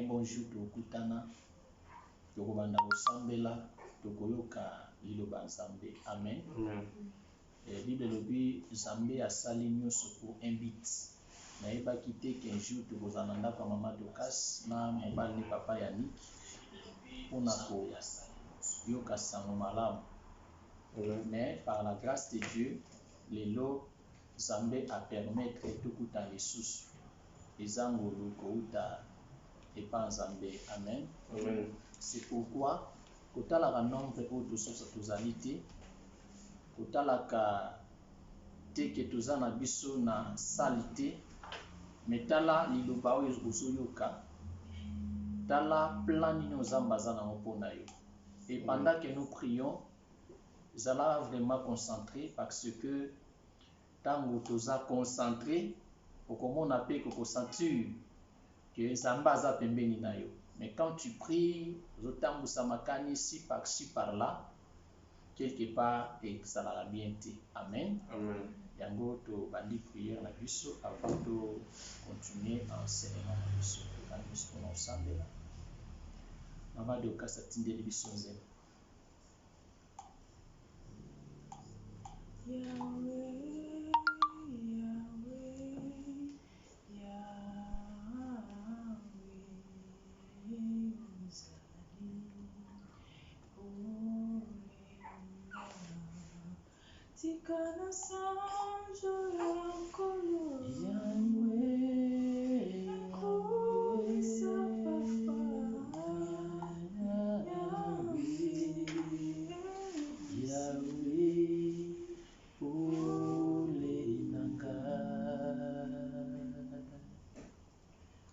un bon jour tokutana tokobanda kosambela tokoyoka liloba Nzambe. Amen. Bible lobi Nzambe asali nyonso pour un but. Nayebaki te qu'un jour tokozala ndako ya mama Dokas na mobali ni papa Yannick mpona koyoka sango malamu. Mais par la grâce de Dieu, lelo Nzambe a permettre tokuta lisusu eza ngolu kouta epa Nzambe. Amen. C'est pourquoi kotalaka nombre oyo tozali te, kotalaka te ke toza na biso na sali te, mais tala liloba oyo ozoyoka, tala plan nini Nzambe aza nango mpona yo. Et pendant que nous prions, zala vraiment concentré, parce que tango toza concentré okomona pe kokosentir que Nzambe aza pembeni na yo. Mais quand tu pries, ozotambusa makanisi par-ci par-là, quelque part ezalaka bien te. Amen. Yango to bandi prière na biso avant de continuer enseignement na biso. Kana biso na osambela. Mama Dokas atindeli biso nzela. Yahweh, Yahweh, Yahweh, uzali olenga tika na sanjo ya nkolo. Yahweh, nakuisa papa. Yahweh, Yahweh, olenga.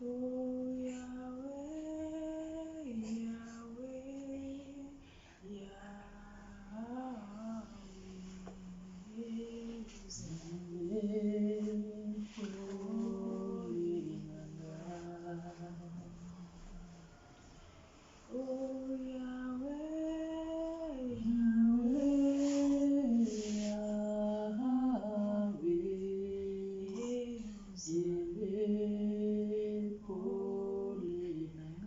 Oh Yahweh, Yahweh, Yahweh, uzali olenga. Oh Yahweh, Yahweh, Yahweh, uzali olenga.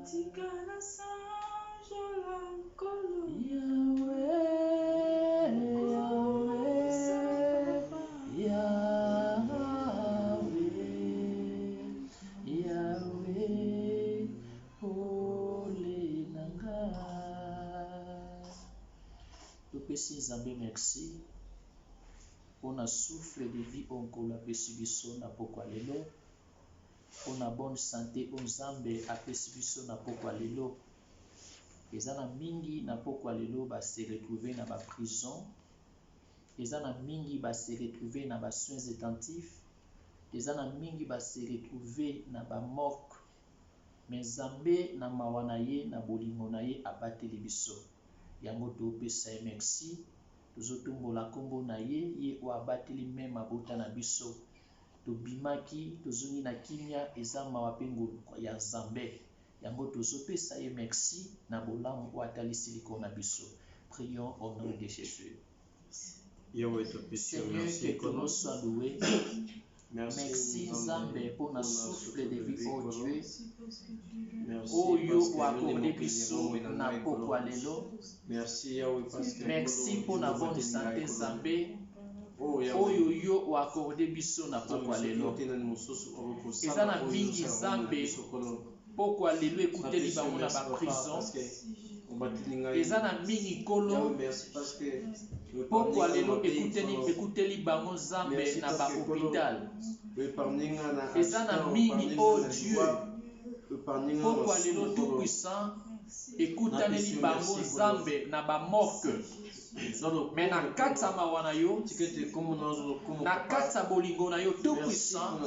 Tika na sanjo la nkolo. Yahweh, Yahweh, Yahweh, olenga. Topesi Nzambe merci pour na souffle de vie onkolo apesi biso na pokwa lelo, pour na bonne santé o Nzambe apesi biso na pokwa lelo. Eza na mingi na pokwa lelo ba se retrouver na ba prison, eza na mingi ba se retrouver na ba soins intensifs, eza na mingi ba se retrouver na ba morgue. Mais Nzambe na mawa na ye na bolingo na ye abateli biso. Yango topesa ye merci, tozotombola kombo na ye, ye o abateli me mabota na biso. Tobimaki tozongi na kimia, eza mawa pe ngolu ya Nzambe. Yango tozopesa ye merci na bolamu o atalisi liko na biso. Prions au nom de Jésus. Seigneur, que ton nom soit loué. Merci Nzambe pour na souffle de vie, oh Dieu. Oh yo o accordé biso na pokwa lelo. Merci pour na bonne santé Nzambe. Oh yo o accordé biso na pokwa lelo. Eza na mingi Nzambe pokwa lelo ekuteli bango na ba prison. Eza na mingi kolo pokwa lelo ekuteli bango Nzambe na ba hôpital. Eza na mingi oh Dieu pokwa lelo tout puissant ekutaneli bango Nzambe na ba morgue. Mais na kati ya mawa na yo, na kati ya bolingo na yo tout puissant,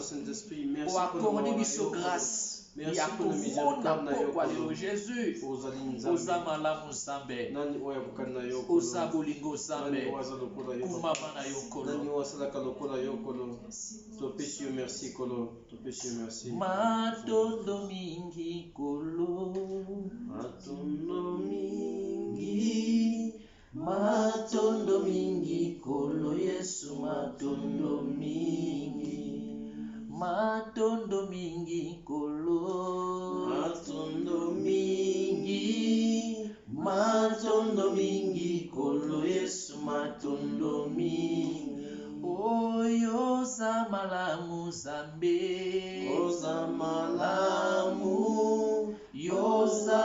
o accorde biso grâce ya kovona pokwa lelo Jésus. Oza malamu Nzambe, oza bolingo Nzambe, kumama na yo kolo. Matondo mingi kolo, matondo mingi, matondo mingi kolo Yesu, matondo mingi, matondo mingi kolo.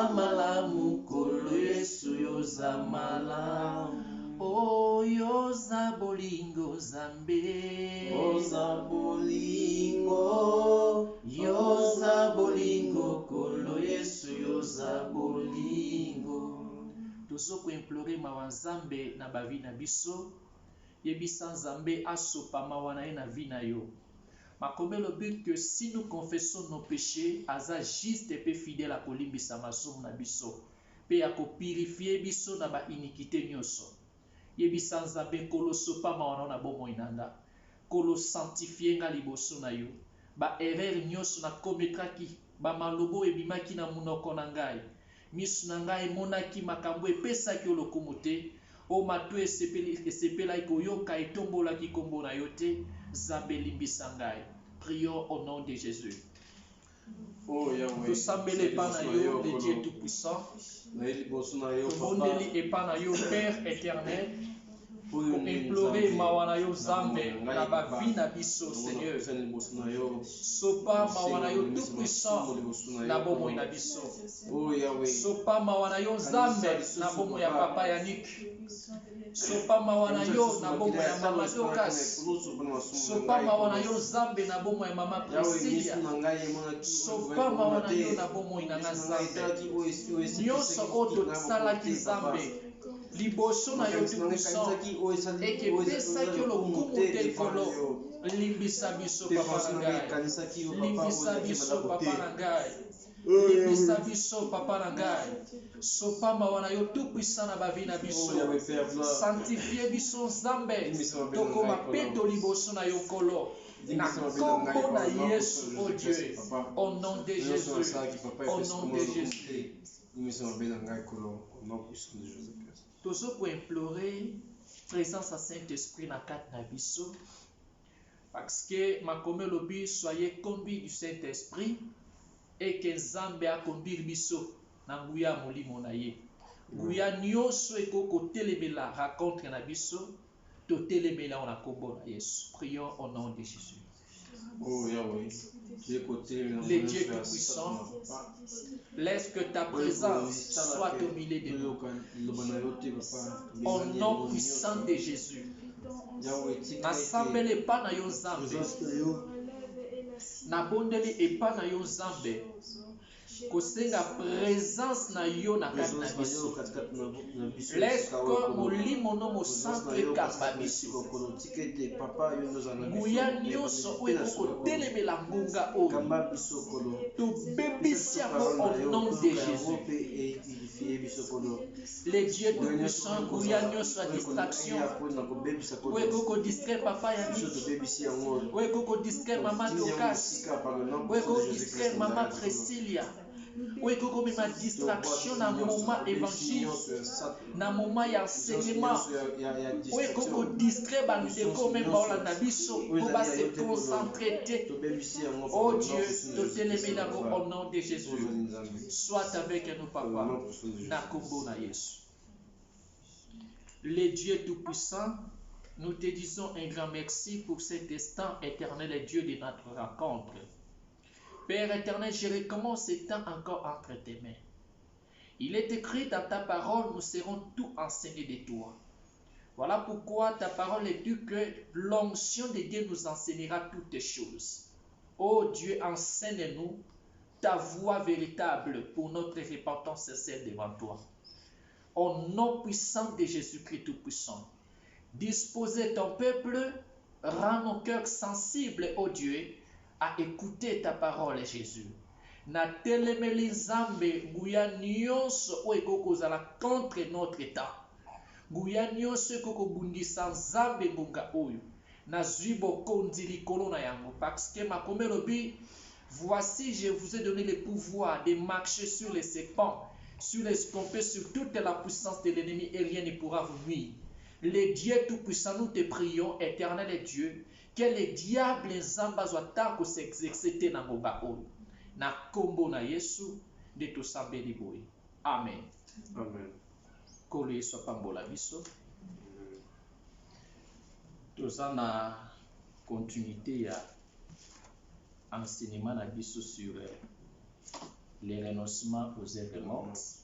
malamu kolo Yesu yoza malamu. Oh yoza bolingo Zambe. Yoza bolingo. Yoza bolingo kolo Yesu yoza bolingo. Tozo ko implorer mawa Nzambe na bavi na biso. Yebisa Nzambe asopa mawa na ye na vi na yo. Makombe le but que si nous confessons nos péchés, aza juste et fidèle à kolimbisa masomo na biso. Pe a ko purifier biso na ba iniquité nyonso. Yebisa Nzambe kolo sopa mawa na bomo inanda. Kolo sanctifier nga liboso na yo. Ba erreur nyonso na kometraki, ba malobo ebimaki na munoko na ngai. Misu na ngai monaki makambo epesaki yo lokumu te. O matu esepelaki koyoka etombolaki kombo na yo te. Nzambe limbisa ngai. Prions au nom de Jésus. Oh Yahweh. Tosambele epa na yo, le Dieu tout-puissant. Tobondeli epa na yo, Père éternel. Pour implorer mawana yo Nzambe na ba vie na biso Seigneur. Sopa mawana yo tout puissant na bomo na biso. Sopa mawana yo Nzambe na bomo ya papa Yannick. Sopa mawana yo na bomo ya mama Dokas. Sopa mawana yo Nzambe na bomo ya mama Priscilla. Sopa mawana yo na bomo na Nzambe. Nyonso oto salaki Nzambe. Liboso na yo tout-puissant eke pesaki yo lokumu te likolo. Limbisa biso papa na ngai. Limbisa biso papa na ngai. Limbisa biso papa na ngai. Sopa mawa na yo tout-puissant na bavi na biso. Sanctifie biso Nzambe. Tokoma peto liboso na yo kolo. Na kombo na Yesu, oh Dieu. Au nom de Jésus. Au nom de Jésus. Tozo ko implorer présence à Saint-Esprit na kat na biso. Parce que makome lobi soyez conduits du Saint-Esprit et que Nzambe a conduire biso na nguya molimo na ye. Nguya nyonso ekoko telemela raconte na biso to telemela na kombo na Yesu. Prions au nom de Jésus. Oh Yahweh, le Dieu tout-puissant, laisse que ta présence soit au milieu de nous. Au nom puissant de Jésus. Nasambele pa na yo Nzambe. Nabondeli epa na yo Nzambe. Kosenga présence na yo na kati na biso. Laisse que molimo no mosantu ekamba biso. Nguya nyonso oyo ekotelemela ngonga oyo. Tobebisi yango au nom de Jésus. Le Dieu tout-puissant, nguya nyonso ya distraction. Oyo ekoko distraire papa Yannick. Oyo ekoko distraire mama Dokas. Oyo ekoko distraire mama Priscilla. Oui, comme ma distraction dans le moment évangile, dans le moment d'enseignement. Oui, comme distrait, comme même pour se concentrer. Oh Dieu, te t'élever au nom de Jésus. Sois avec nous, papa. Na kombo na Yesu. Le Dieu tout-puissant, nous te disons un grand merci pour cet instant éternel et Dieu de notre rencontre. Père éternel, je recommence ce temps encore entre tes mains. Il est écrit dans ta parole, nous serons tout enseignés de toi. Voilà pourquoi ta parole est due que l'onction de Dieu nous enseignera toutes choses. Ô Dieu, enseigne-nous ta voix véritable pour notre repentance sincère devant toi. Au nom puissant de Jésus-Christ tout-puissant, disposez ton peuple, rends nos cœurs sensibles, ô Dieu, à écouter ta parole, Jésus. Na telemeli Nzambe nguya nyonso o ekokozala contre notre état. Nguya nyonso ekokobundisa Nzambe ngonga oyo. Na zwi bokonzi likolo na yango. Parce que makome lobi, voici je vous ai donné le pouvoir de marcher sur les serpents, sur les scorpions, sur toute la puissance de l'ennemi et rien ne pourra vous nuire. Le Dieu tout-puissant, nous te prions, éternel et Dieu, que le diable Nzamba soit tako s'exercer na ngoba oyo. Na kombo na Yesu de tosambeli boye. Amen. Amen. Kolo Yesu apambola biso. Toza na continuité ya enseignement na biso sur les renoncements aux œuvres mortes.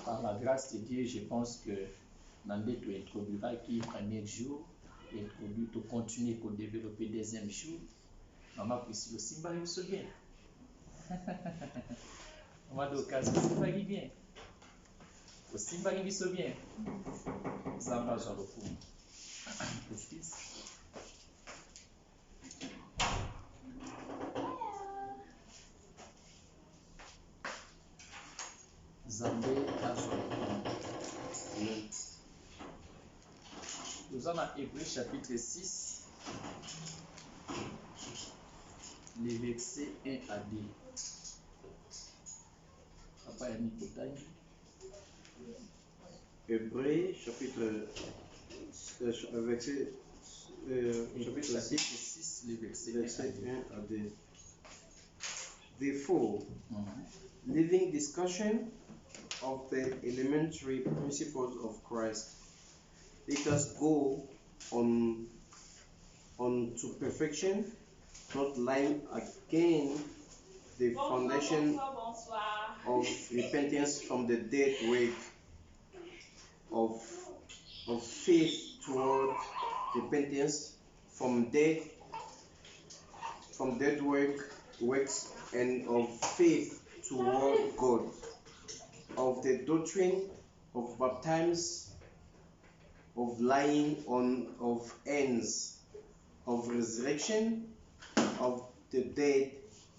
Par la grâce de Dieu, je pense que Nandé tu introduira qui premier jour, introduit, tu continues à développer deuxième jour. Maman Priscille aussi m'a réussi bien. Maman d'occasion aussi m'a réussi bien. Aussi m'a réussi bien. Ça va sur le coup. Zambé nous sommes à Hébreux chapitre 6, les versets 1 à 2. Papa Yannick Botagne. Hébreux chapitre verset chapitre 6, les versets 1 à 2. Therefore, leaving discussion of the elementary principles of Christ, let us go on to perfection, not laying again the foundation of repentance from the dead work of faith toward repentance from dead works and of faith toward God, of the doctrine of baptisms, of lying on of ends, of resurrection of the dead,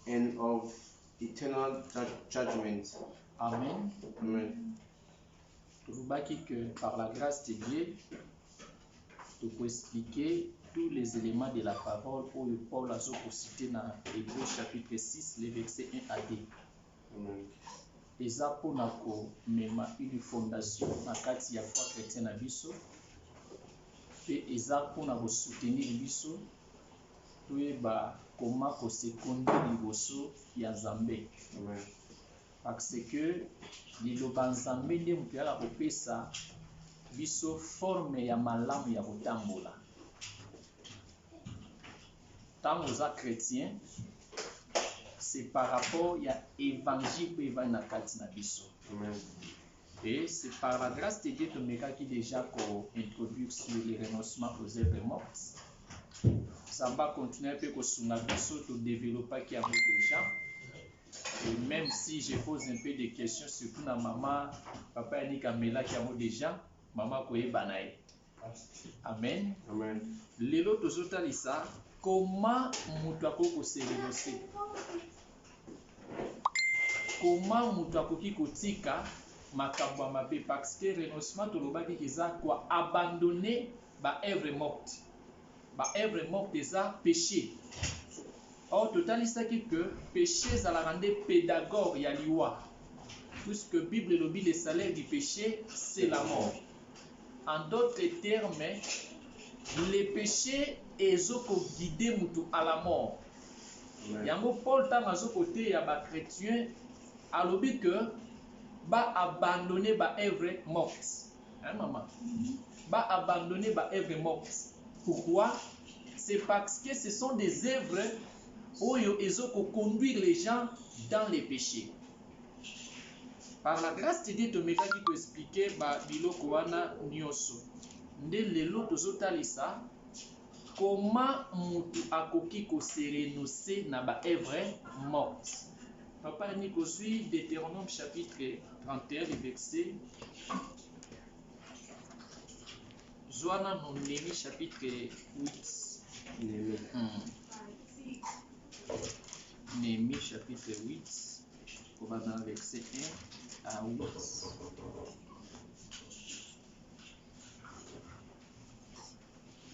and of eternal judgment. Amen. Amen. Tubaki que par la grâce de Dieu, tu peux expliquer tous les éléments de la parole où Paul a cité dans Hébreux chapitre 6, les versets 1 à 2. Amen. Eza pona ko mema une fondation na kati ya foi chrétien na biso pe eza pona ko soutenir biso toyeba comment ko se conduire liboso ya Nzambe. Amen. Parce que liloba Nzambe nde moto yaka kopesa biso forme ya malamu ya kotambola. Tant oza chrétien, c'est par rapport à l'évangile que va na kati na biso. Amen. Et c'est par la grâce de Dieu que Meka qui déjà introduit sur les renoncements aux œuvres mortes. Ça va continuer un peu que sur la biso to développer qui a déjà. Et même si je pose un peu de questions surtout na maman, papa Yannick Amela qui a déjà, maman koye banae. Amen. Amen. Lelo tozotalisa comment mutu akoko se renoncer. Comment mutu akoki kotika makambo ya mabe, parce que renoncement tolobaki eza quoi abandonner ba œuvre morte. Ba œuvre morte eza péché. Or totalisaki que péché ezalaka nde pédagogue ya liwa, puisque Bible elobi le salaire du péché c'est la mort. En d'autres termes, le péché ezoko guider mutu à la mort. Yango Paul tanga zokote ya ba chrétien alobi que ba abandonner ba œuvre morte. Hein maman? Ba abandonner ba œuvre morte. Pourquoi? C'est parce que ce sont des œuvres oyo ezoko conduire les gens dans les péchés. Par la grâce de Dieu tomeka ki ko expliquer ba biloko wana nyoso. Nde lelo tozotalisa comment mutu akoki ko se renoncer na ba œuvre morte. Papa Nico suit Deutéronome chapitre 31 le verset Joana non Némi chapitre 8. Némi chapitre 8. On va dans le verset 1 à 8.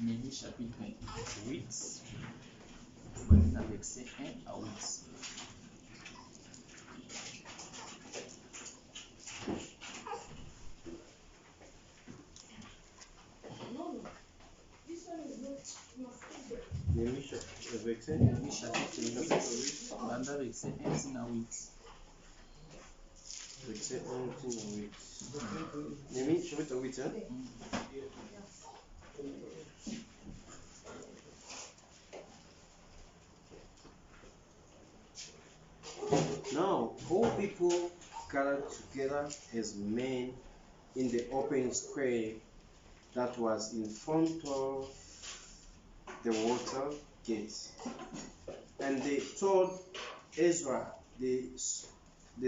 Némi chapitre 8. On va dans le verset 1 à 8. Némi chapitre 8, banda verset 1 na 8. Verset 1 à 8. Némi chapitre 8, hein? Non, all people gathered together as men in the open square that was in front of the water gate. And they told Ezra the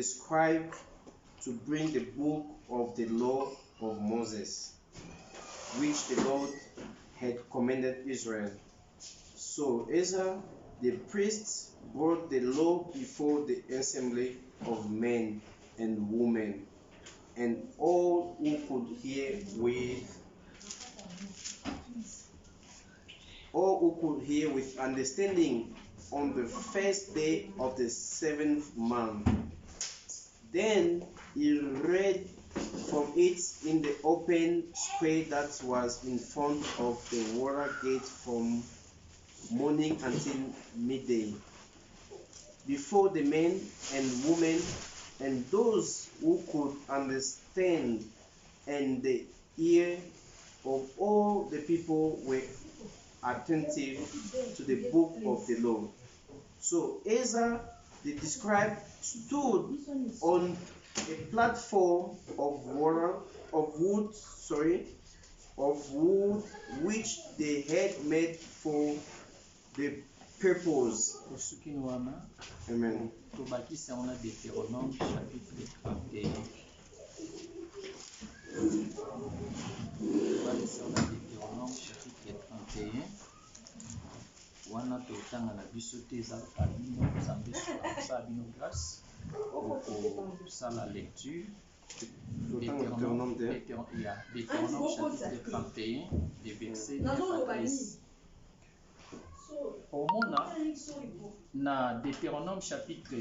scribe to bring the book of the law of Moses, which the Lord had commanded Israel. So Ezra the priest brought the law before the assembly of men and women, and all who could hear with understanding on the first day of the 7th month. Then he read from it in the open square that was in front of the water gate from morning until midday, before the men and women and those who could understand, and the ear of all the people were attentive to the book of the law. So Ezra the scribe stood on a platform of wood which they had made for the purpose. Amen. Tobakisi on a Deutéronome chapitre 31. Tobakisi on a Deutéronome chapitre 31. Wana totanga na biso te za abino zambe sa abino grâce pour ça la lecture. Deutéronome chapitre 31 des versets 9 à 13. Omona na Deutéronome chapitre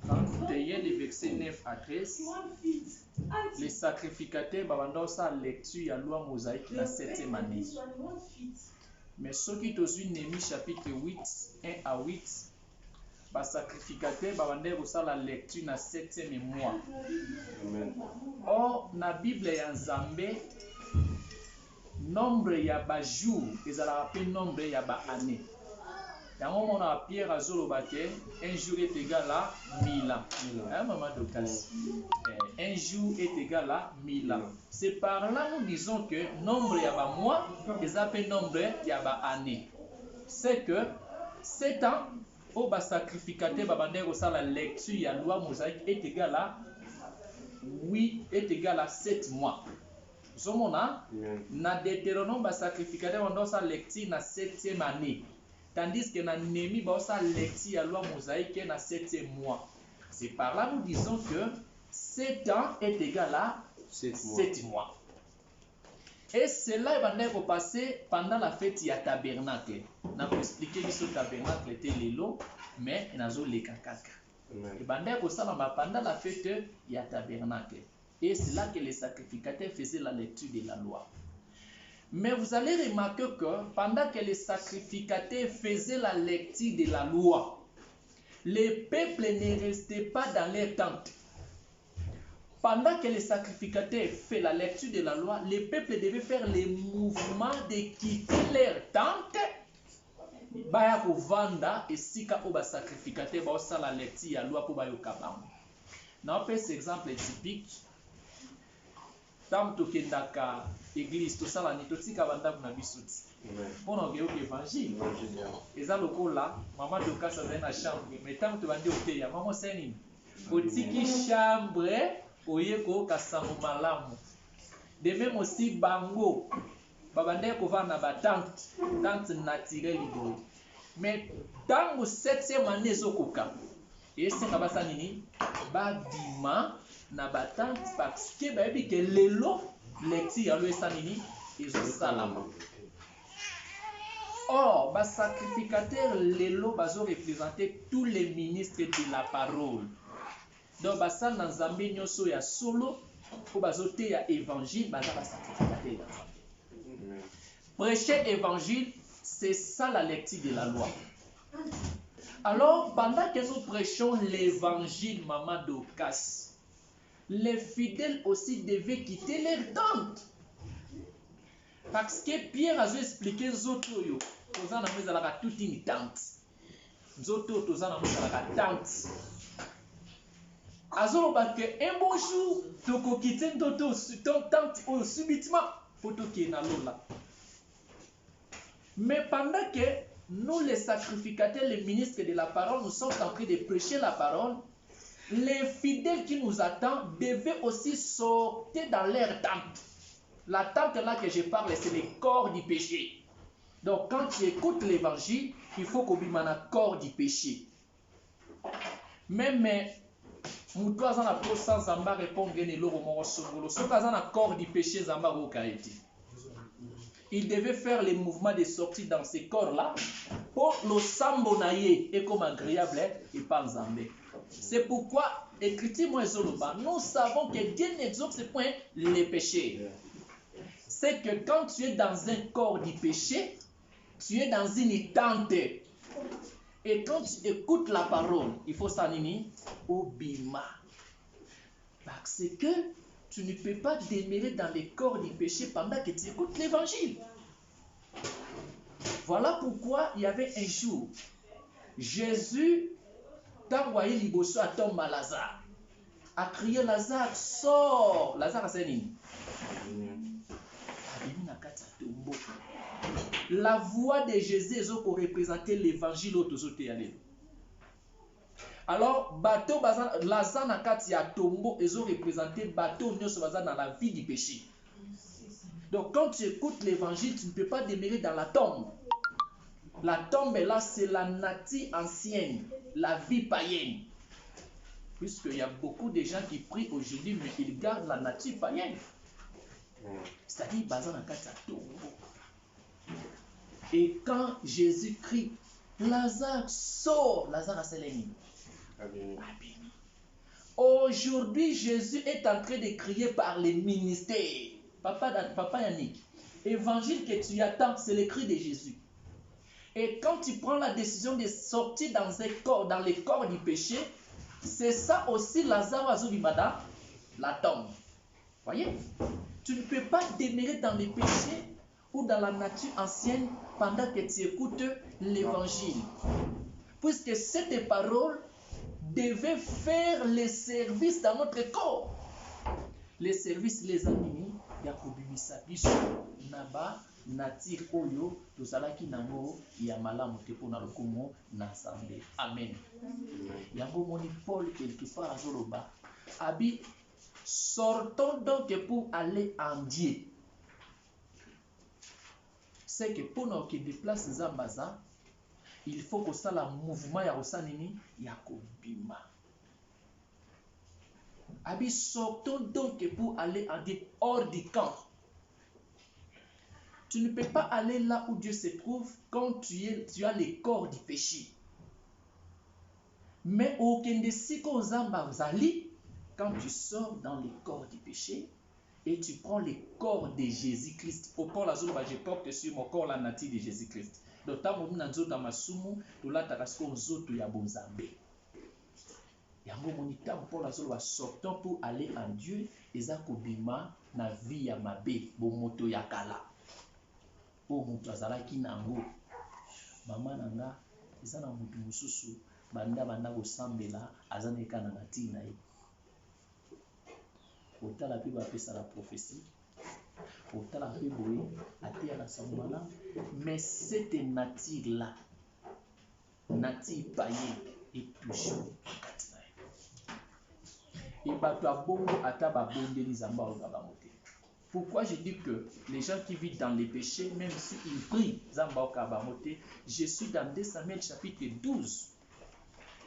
31 des versets 9 à 13, les sacrificateurs babanda sa lecture ya loi mosaïque la 7e année. Mais ceux qui ont eu Néhémie chapitre 8 1 à 8, les sacrificateurs babanda sa la lecture na 7e mois. Or na Bible ya Nzambe nombre ya ba jour ezala pe nombre ya ba année. Yango mona Pierre azoloba ke un jour est égal à 1000 ans. Maman de casse. Un jour est égal à 1000 ans. C'est par là nous disons que nombre ya ba mois ezala nombre ya ba année. C'est que 7 ans au ba sacrificateur babandero ça la lecture ya loi mosaïque est égal à 7 mois. Zomona na Deutéronome ba sacrificateur on doit sa lecture na 7e année, tandis que na Néhémie ba sa lecture ya loi mosaïque na 7e mois. C'est par là nous disons que 7 ans est égal à 7 mois. Et cela va être passé pendant la fête ya tabernacle. Na pour expliquer biso tabernacle était lelo mais nazo le kakaka. Et bandeko ça pendant la fête ya tabernacle. Et c'est là que les sacrificateurs faisaient la lecture de la loi. Mais vous allez remarquer que pendant que les sacrificateurs faisaient la lecture de la loi, les peuples ne restaient pas dans leur tente. Pendant que les sacrificateurs faisaient la lecture de la loi, les peuples devaient faire le mouvement de quitter leur tente. Baya kovanda esika oba sacrificateur ba osa la lecture ya loi pour ba yokabango. Na on cet exemple typique. Tant tokendaka église tosala ni totika bandako na biso ti. Mpona okeyoka évangile eza lokola mama dokasa azali na chambre mais ntango tobandi oteya mama osali nini otiki chambre oye koyoka sango malamu. De même aussi bango babandaki kovanda na batante naturelle boye mais ntango 7e année ezokoka esenga basala nini babima na batante parce que bayebi ke lelo lecture ya lo esala nini ezosalama. Or basacrificateur lelo bazoreprésenter tous les ministres de la parole. Donc basala na Nzambe nyonso ya solo po bazoteya évangile baza basacrificateur ya Nzambe. Prêcher évangile, c'est ça la lecture de la loi. Alors pendant que nous prêchons l'évangile, maman Dokas, les fidèles aussi devaient quitter leur tente. Parce que Pierre a expliqué Zotoyo, Tozana Mezalaka toute une tente. Zoto Tozana Mezalaka tente. azoloba que un bon jour tokokite ndoto subitement fotoke na lola. Mais pendant que nous les sacrificateurs, les ministres de la parole, nous sommes en train de prêcher la parole, les fidèles qui nous attendent devaient aussi sortir dans leur tente. La tente là que je parle, c'est le corps du péché. Donc quand tu écoutes l'évangile, il faut qu'on bimane le corps du péché. Même mutu aza na posa Zamba répondre eloko moko songolo. Soki aza na corps du péché Zamba okaeti. Il devait faire les mouvements de sortie dans ces corps-là pour le sambo naye et comme agréable et pas Nzambe. C'est pourquoi, écriture nous savons que Dieu n'exauce point les péchés. C'est que quand tu es dans un corps du péché, tu es dans une tente. Et quand tu écoutes la parole, il faut s'animer au bima. Parce que tu ne peux pas demeurer dans les corps du péché pendant que tu écoutes l'évangile. Voilà pourquoi il y avait un jour, Jésus t'a envoyé liboso à tombe à Lazare, a crié Lazare, sors. Lazare a dit, la voix de Jésus est pour représenter l'évangile autour. Alors, bateau Lazare na kati ya tombeau ils ont représenté bateau dans la vie du péché. Donc quand tu écoutes l'évangile, tu ne peux pas demeurer dans la tombe. La tombe là, c'est la nature ancienne, la vie païenne. Puisqu'il y a beaucoup de gens qui prient aujourd'hui, mais ils gardent la nature païenne. C'est-à-dire, basé dans le tombeau. Et quand Jésus crie, Lazare sort, Lazare a séléni. Aujourd'hui, Jésus est en train de crier par les ministères. Papa Yannick, évangile que tu attends, c'est le cri de Jésus. Et quand tu prends la décision de sortir dans les corps du péché, c'est ça aussi Lazare Azulibada, la tombe. Voyez? Tu ne peux pas demeurer dans les péchés ou dans la nature ancienne pendant que tu écoutes l'évangile. Puisque cette parole devait faire les services dans notre corps. Les services, les amis, yakobimisa biso naba natir oyo tozalaki nango ya malamu te pona lokumu na Nzambe. Amen. Yango moni Paul quelque part azoloba abi sortons donc pour aller en Dieu. C'est que pour nous qui déplace Zambaza, il faut que ça la mouvement ya osanini yakobima. Abi sortons donc pour aller en Dieu hors du camp. Tu ne peux pas aller là où Dieu se trouve quand tu as les corps du péché. Mais au Kendesiko Zamba Zali, quand tu sors dans les corps du péché et tu prends les corps de Jésus-Christ, au port la zone, je porte sur mon corps la nature de Jésus-Christ. Donc, tant que nous sommes dans ma sumu, tu l'as tarasco zoto ya bonzambe. Yango monita pour la zone sortant pour aller en Dieu, eza kobima na vie ya mabe, bo moto ya kala. Po moto azalaki nango. Mama nanga, eza na moto mususu, banda kosambela, azana ekana na tina ye. Otala pe bapesa la prophétie. Otala pe boye, atea na sambala, mais cette nature-là, nature païenne, est toujours katina. Et pourquoi je dis que les gens qui vivent dans les péchés, même s'ils prient, je suis dans 2 Samuel chapitre 12.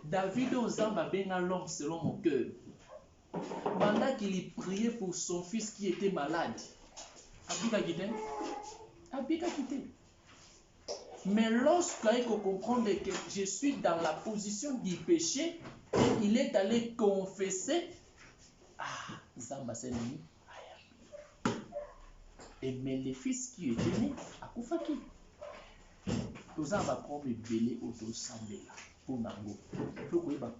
David Ozamba benga l'homme selon mon cœur. Pendant qu'il priait pour son fils qui était malade, Abika quitté. Mais lorsqu'il faut comprendre que je suis dans la position du péché, il est allé confesser. Zamba Senini. Et mais le fils qui était né, à Koufaki. Nous avons prendre le belé autour Sambela pour Nango.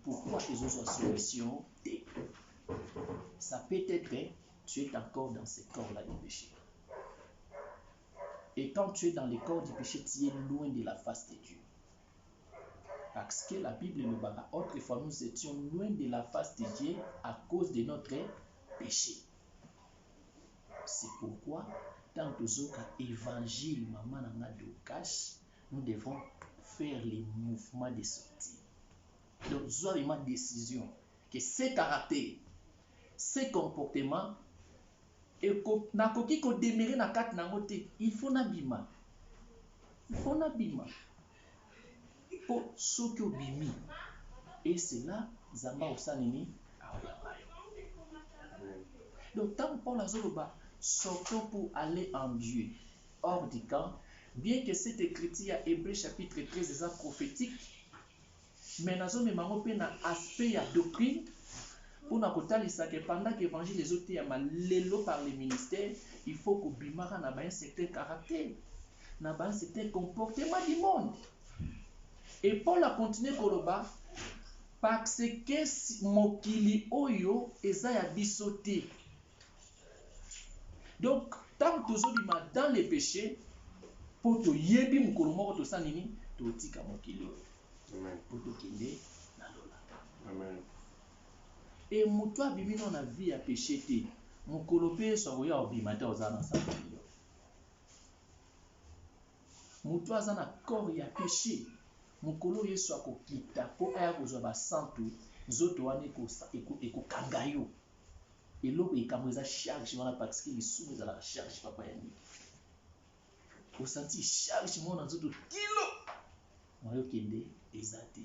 Pourquoi ils ont une solution? Ça peut être que tu es encore dans ce corps-là du péché. Et quand tu es dans le corps du péché, tu es loin de la face de Dieu. Parce que la Bible nous dit autrefois nous étions loin de la face de Dieu à cause de notre péché. C'est pourquoi, dans l'évangile, maman n'a de cash, nous devons faire les mouvements de sortie. Donc, nous avons une décision que ces caractères, ces comportements, et nakoki ko demeurer na kat nango te, il faut nabima. Il faut nabima. Pour ceux qui ont bimi. Et c'est là, Zamba Osanini, donc, tant pour la Zoloba, sortons pour aller en Dieu, hors du camp, bien que cette écriture à Hébreu chapitre 13 est prophétique, mais nous avons un aspect de doctrine pour nous que pendant que l'évangile les autres est par les ministères, il faut que Bimara ait un certain caractère, un certain comportement du monde. Et Paul a continué Koloba parce que Mokili Oyo Ezaya bisoté. Donc, tant que nous sommes dans les péchés, pour te yebi mukolo moko to sanini, to tika Mokili. Amen. Pour te kende na lola. Amen. Et mutwa bimi non na vie à péché te. Mukolo pe so ya obimata ozana sa. Mutwa azana corps ya péché. Mukolo yesu akokita po aya kozwa ba santu nzoto wana eko kangayo. Eloko ekambo eza charge wana parce que lisumu ezala la charge papa ya nini. Osenti charge mona nzoto kilo. Moyo kende eza te.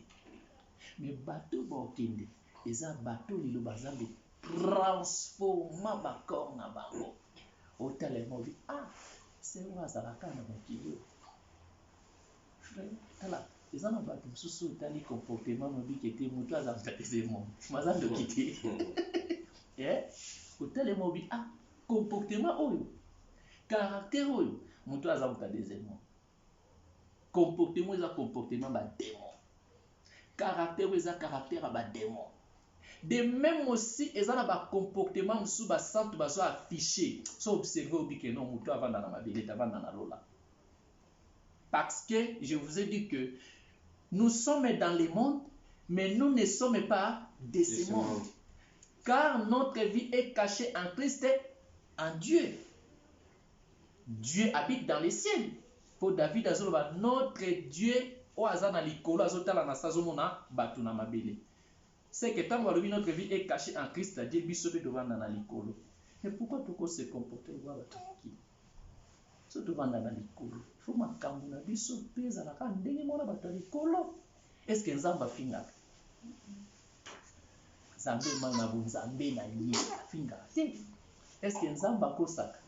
Mais bateau ba kende eza bateau lilo bazambe transforma ba corps na bango. Otale mo vi c'est moi azalaka na mokili. Frère, tala eza na bato mosusu otali comportement mobi kete moto azalaka tezemo. Mazando kite. Otele mo vi comportement oyo. Caractère oyo moto azalaka tezemo. Comportement eza comportement ba démon. Caractère eza caractère ba démon. De même aussi eza na ba comportement musu ba centre ba so affiché. So observer obi que non moto avanda na mabele avanda na lola. Parce que je vous ai dit que nous sommes dans le monde, mais nous ne sommes pas de ce monde. Car notre vie est cachée en Christ, en Dieu. Dieu habite dans les cieux. Pour David azoloba notre Dieu o azana likolo azotala na sazomona batu na mabele. C'est que tant que notre vie est cachée en Christ, Dieu biso pe devanda na likolo. Mais pourquoi toko se comporter igual batu ki? So devanda na likolo. Faut makambo na biso peza na ka ndenge mona batu likolo. Est-ce que nzamba finga? Nzambe mana bu nzambe na ye finga. Est-ce que nzamba kosaka?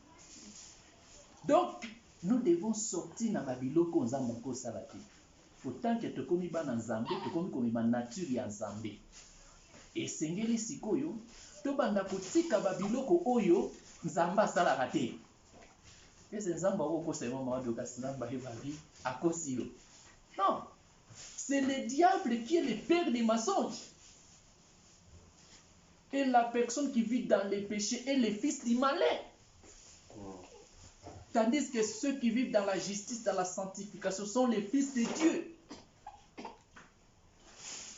Donc nous devons sortir na babiloko nzamba kosala te. Autant que tokomi bana nzambe, tokomi komi ba nature ya nzambe. Esengeli sikoyo to banda kotika babiloko oyo nzamba salaka te. Est-ce nzamba okosema mawabi okasi nzamba evavi akosi yo? Non. C'est le diable qui est le père des mensonges. Et la personne qui vit dans les péchés est le fils du malin. Tandis que ceux qui vivent dans la justice, dans la sanctification, sont les fils de Dieu.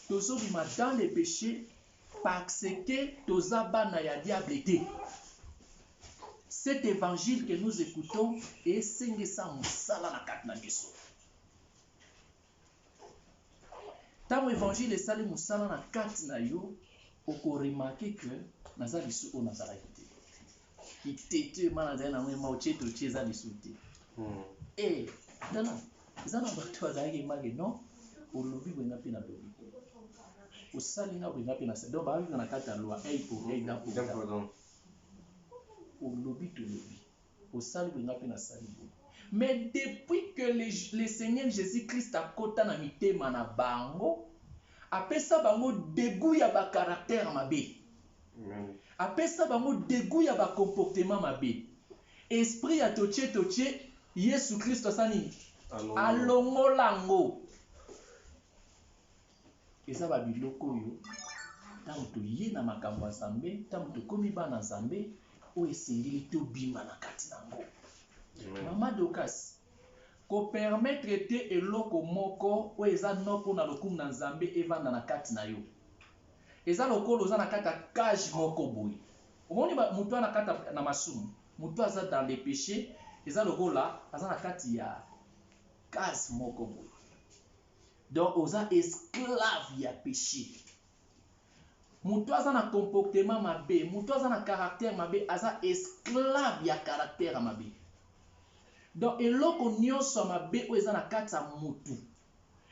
Tous vivent dans les péchés parce que tous abana ya diable était. Cet évangile que nous écoutons est singé sa musala na kat na biso. Tant évangile est sali musala na kat na yo, oko remarquer que naza biso o nazala kité. Kitete manazali na mwema ocheto cheza lisuti. Dana, zana bato azali mage non, olobi bwenga pe na lobi. Osali na bwenga pe na se. Donc ba na kata loi pour exemple. Olobi to lobi. Osali bwenga pe na sali. Mais depuis que le Seigneur Jésus-Christ a kota na mitema na bango, apesa bango dégoût ya ba caractère mabe. Apesa bango dégoût ya ba comportement mabe. Esprit ya toche Yesu Christ sani alongolango. Eza ba biloko yo tango to ye na makambo ya Nzambe, tango to komi bana Nzambe o esengeli to bima na kati nango. Mama Dokas, ko permettre te eloko moko o eza noko na lokumu na Nzambe evanda na kati na yo. Eza lokolo oza na kati ya cage moko boye. Omoni mutu na kati na masumu, mutu aza dans les péchés, eza lokola aza na kati ya cage moko boye. Donc oza esclave ya péché. Mutu aza na comportement mabe, mutu aza na caractère mabe, aza esclave ya caractère mabe. Donc eloko nyonso mabe o eza na kati ya mutu.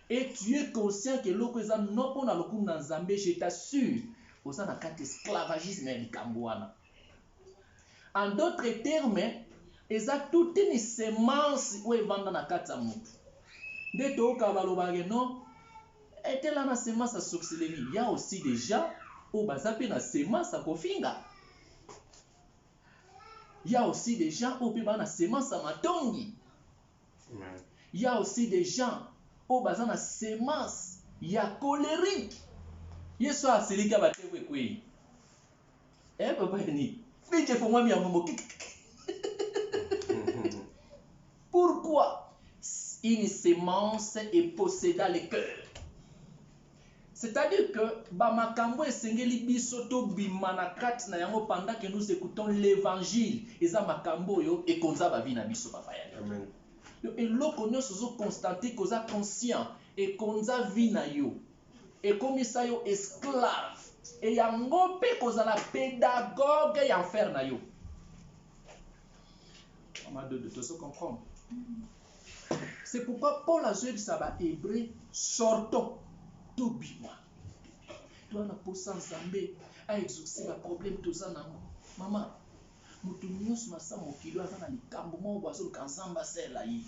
Et tu es conscient que eloko eza noko na lokumu na Nzambe, je t'assure, oza na kati esclavagisme ya likambo wana. En d'autres termes, eza toute une semence o evanda na kati ya mutu. Nde toyoka balobake non, etela na semence ya sorcellerie. Il y a aussi des gens o baza pe na semence ya kofinga. Il y a aussi des gens au pays na semence à matongi. Il y a aussi des gens au bazan na semence ya colérique. Yeso a celui qui a battu kwe. Eh papa ni. Fiche pour moi mi amomo. Pourquoi une semence est possédant le cœur? C'est-à-dire que bamakambo esengeli biso to bima na kati na yango pendant que nous écoutons l'évangile, eza makambo yo ekonza ba vina biso papa ya. Amen. Et loko nyonso zo constater que oza conscient ekonza vina yo. Et comme ça yo esclave et yango pe kozala pédagogue ya enfer na yo. On de te comprendre. C'est pourquoi Paul a dit ça ba hébreu sortons tout bima. Toi na posa Nzambe a exaucer ba problème toza nango. Maman, mutu nyonso na sa mokilo aza na likambo mo bazo kanzamba sela yi.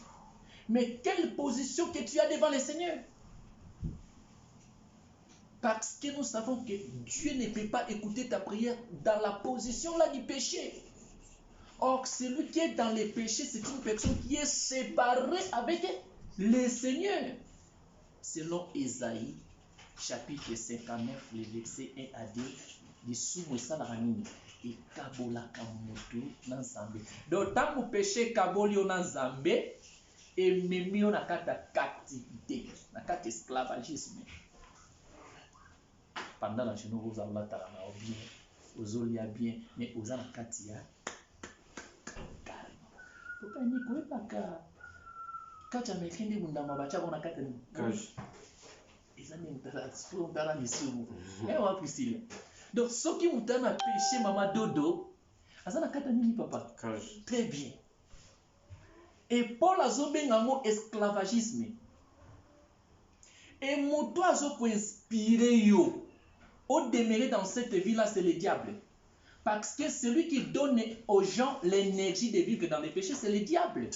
Mais quelle position que tu as devant le Seigneur? Parce que nous savons que Dieu ne peut pas écouter ta prière dans la position là du péché. Or, celui qui est dans le péché, c'est une personne qui est séparée avec le Seigneur. Selon Ésaïe, chapitre 59, les versets 1 à 2, les sous-moussalarani et kabola kamutu nanzambe. Donc, tant que péché kabolio nanzambe, et même na kata captivité, na kata esclavagisme. Pendant la journée, vous avez la tarama bien, vous olia bien, mais vous avez la katia calme. Pourquoi n'y pouvez pas katia mekende mundama bacha on a kata ni. Ils ont dans les sous. Et on va Priscilla. Donc, ce qui vous donne à péché, maman dodo, azana kata nini papa. Très bien. Et Paul a zobé ngamo esclavagisme. Et mon toi zo pour inspirer yo. Au demeurer dans cette vie-là, c'est le diable. Parce que celui qui donne aux gens l'énergie de vivre dans les péchés, c'est le diable.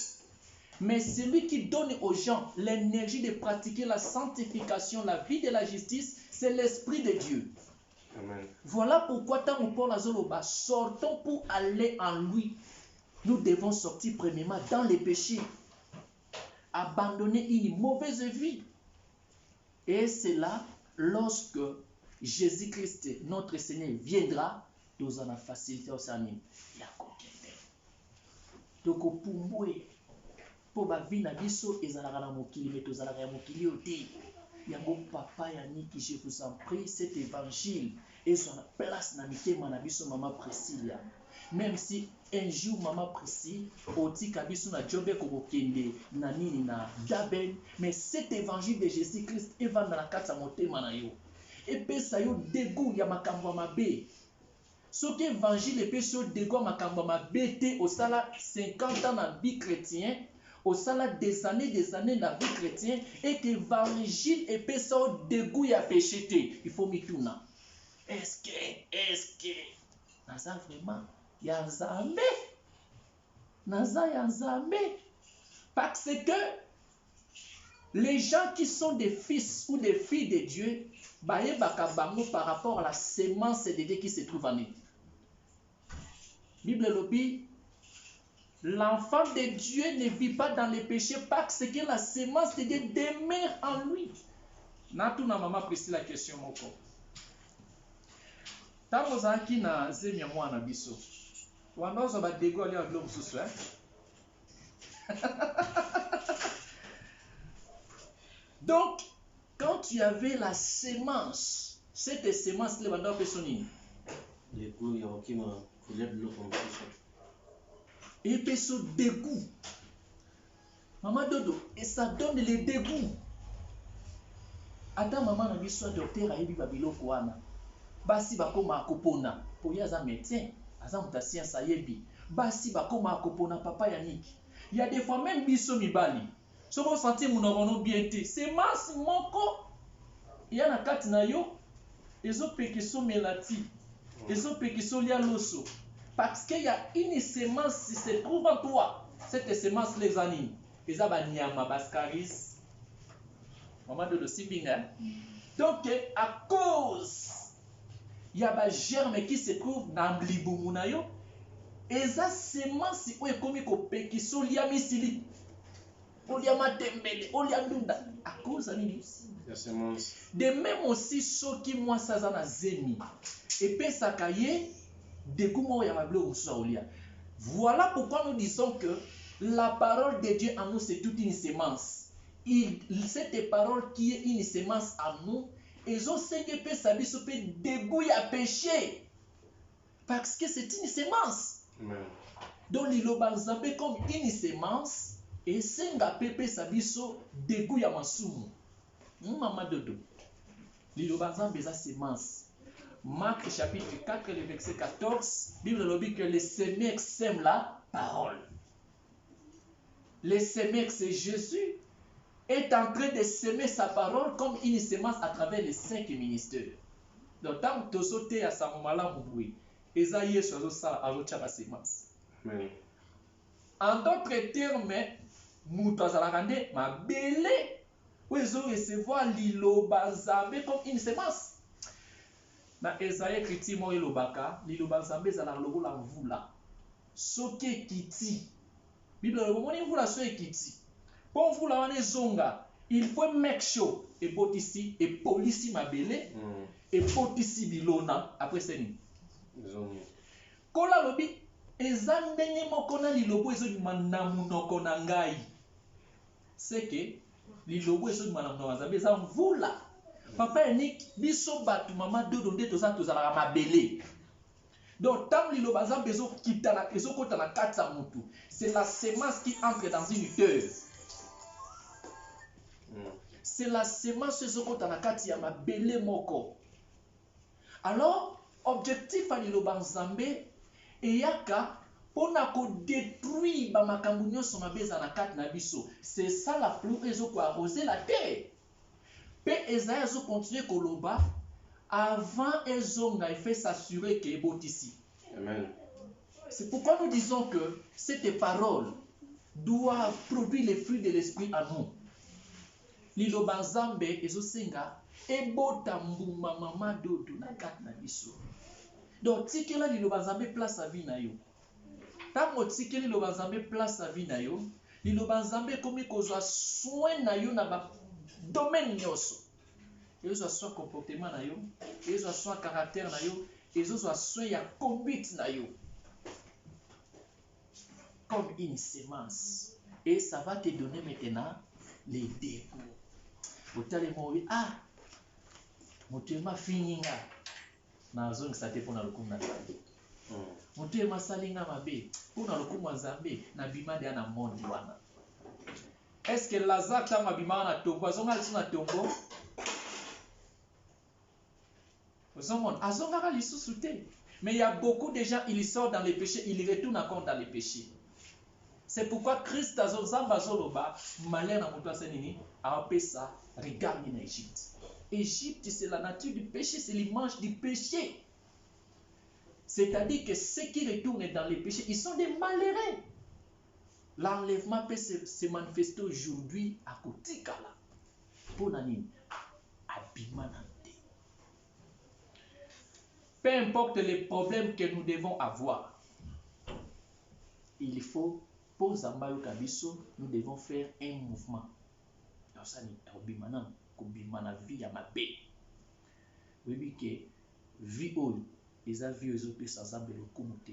Mais celui qui donne aux gens l'énergie de pratiquer la sanctification, la vie de la justice, c'est l'Esprit de Dieu. Amen. Voilà pourquoi tant que Paul Azoloba, sortons pour aller en lui. Nous devons sortir premièrement dans les péchés. Abandonner une mauvaise vie. Et c'est là, lorsque Jésus-Christ, notre Seigneur, viendra, nous en avons facilité au Seigneur. Il y a combien de temps? Donc, pour moi, pour ma vie, ezalaka mokili mais tozalaka mokili ote. Yango papa yaniki, je vous en prie, cet évangile est sur la place na mitema na biso maman Priscilla. Même si un jour maman Priscilla otika biso na jobe ko kende na nini na Gaben, mais cet évangile de Jésus-Christ est dans la kata motema na yo. Et pe sa yo dégoût ya makambo mabe. Ce que évangile et pe so dégoût makambo mabe te au sala 50 ans na vie chrétien. Au sala des années dans la vie chrétienne et que l'évangile est péché au dégoût à péché. Il faut m'y tourner. Est-ce que Naza vraiment Yanzambe Naza Yanzambe parce que les gens qui sont des fils ou des filles de Dieu baye bakabango par rapport à la sémence de Dieu qui se trouve en eux. Bible lobby. L'enfant de Dieu ne vit pas dans les péchés parce que la sémence de Dieu demeure en lui. Natu na maman précise la question moko. Tango zaki na zemia mwana biso. Wanozo ba dego ali aglo mususu Donc, quand tu avais la sémence, cette sémence, les bandes personnes. Du coup, il y a aucun problème de l'eau comme ça. Et puis ce dégoût. Maman Dodo, et ça donne le dégoût. Attends, maman, on a soit docteur à Ebi Babilo Kouana. Basi bakoma akopona. Pour y a un médecin, à un science à Yebi. Basi bakoma akopona, papa Yannick. Il y a des fois même biso mibali. Si vous sentez mon orono bien été, c'est masse moko. Il y a un kat na yo. Ils ont péqué son melati. Ils ont péqué son lialoso. Parce qu'il y a une sémence qui se trouve en toi. Cette sémence, les années. Ils ont banyama bascaris. Maman de Sibinga. Donc, à cause, il y a un germe qui se trouve dans l'ibumunayo. Et ça, sémence, où est comme il sont liés misili. Oliama tembele, oliandunda. À cause, la sémence. De même aussi, ceux qui moi ça na zemi. Et puis ça cahier, de comment il y a ma bleu ou. Voilà pourquoi nous disons que la parole de Dieu en nous, c'est toute une sémence. Cette parole qui est une sémence en nous, ils ont saigné peut s'habiller, peut débouiller à pécher. Parce que c'est une sémence. Amen. Donc, il y comme une sémence, et senga pepe sabiso débouille à masumu. Maman Dodo. Il y a une sémence. Marc chapitre 4, le verset 14, Bible dit que les sémèques sèment la parole. Les sémèques, c'est Jésus, est en train de s'aimer sa parole comme une sémence à travers les 5 ministères. Donc, tant que tu sautes à sa maman, Esaïe sur ça, à la sémence. En d'autres termes, nous avons ma belle, où ils ont recevoir l'ilobazambe comme une sémence. Dans Esaïe écrit moi ilobaka, l'ilobazambe zala logo la vula. Soke kiti. Bible le moment où la soke kiti. Pour vous la wane zonga, il faut make sure et botisi et polisi mabele et botisi bilona après seni. Kola lobi ezandenge moko na lilobo ezodima na munoko na ngai. C'est que lilobo ezodima na munoko na nzambe eza mvula. Papa Yannick biso batu mama Dodo nde tozala mabele. Donc tant liloba nzambe ezokota na kati ya mutu. C'est la sémence qui entre dans une terre. C'est la sémence ezokota na kati ya mabele moko. Alors, objectif à liloba nzambe eyaka pona ko détruire ba makambu nyonso mabeza na kati na biso. C'est ça la pluie ezoko arroser la terre. Pe Esaïe azo continuer koloba avant ezonga il fait s'assurer que ebotisi. Amen. C'est pourquoi nous disons que cette parole doit produire les fruits de l'esprit en nous. Liloba nzambe ezosenga ebota mbuma mama Dodo na kati na biso. Donc tikela liloba nzambe place à vie na yo. Tango tikeli liloba nzambe place à vie na yo, liloba nzambe komi kozwa soin na yo na ba domaine nyonso. Ezwa soit comportement na yo, ezwa soit caractère na yo, ezwa soit ya conduite na yo. Comme une sémence. Et ça va te donner maintenant les dégoûts. Otale mowi motema fininga na zone sa te pona lokumu na nzambe. Motema salinga mabe pona lokumu na nzambe na bimade na monde wana. Est-ce que Lazare tanga bimana na tombo azonga na tombo? Ozomon azonga lisusu te. Mais il y a beaucoup de gens, ils sortent dans les péchés, ils retournent encore dans les péchés. C'est pourquoi Christ azozamba zoloba malheur na moto asenini a ça. Regarde en Égypte. Égypte, c'est la nature du péché, c'est l'image du péché. C'est-à-dire que ceux qui retournent dans les péchés, ils sont des malheureux. L'enlèvement peut se manifester aujourd'hui à Kotikala. Pour nani, abimanante. Peu importe les problèmes que nous devons avoir, il faut, pour Zambayo Kabiso, nous devons faire un mouvement. Kobimana vie ya mabe. Oui que vie oyo eza vie ezope sans nzambe lokumu te.